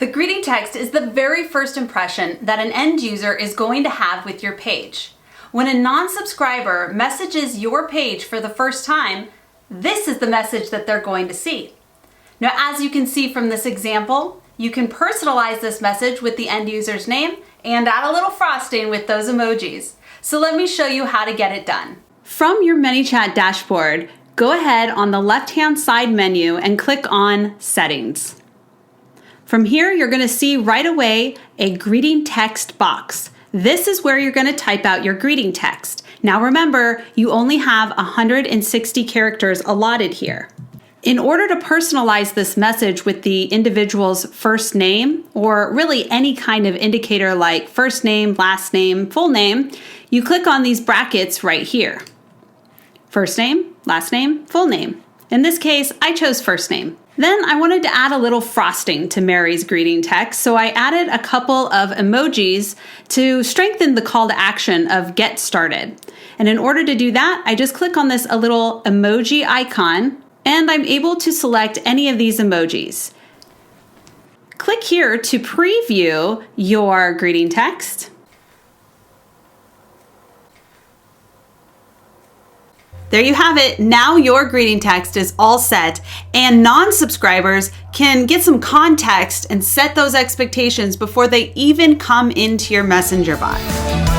The greeting text is the very first impression that an end user is going to have with your page. When a non-subscriber messages your page for the first time, this is the message that they're going to see. Now, as you can see from this example, you can personalize this message with the end user's name and add a little frosting with those emojis. So let me show you how to get it done. From your Manychat dashboard, go ahead on the left-hand side menu and click on Settings. From here, you're going to see right away a greeting text box. This is where you're going to type out your greeting text. Now remember, you only have 160 characters allotted here. In order to personalize this message with the individual's first name, or really any kind of indicator like first name, last name, full name, you click on these brackets right here. First name, last name, full name. In this case, I chose first name. Then I wanted to add a little frosting to Mary's greeting text, so I added a couple of emojis to strengthen the call to action of get started. And in order to do that, I just click on this little emoji icon, and I'm able to select any of these emojis. Click here to preview your greeting text. There you have it. Now your greeting text is all set, and non-subscribers can get some context and set those expectations before they even come into your Messenger bot.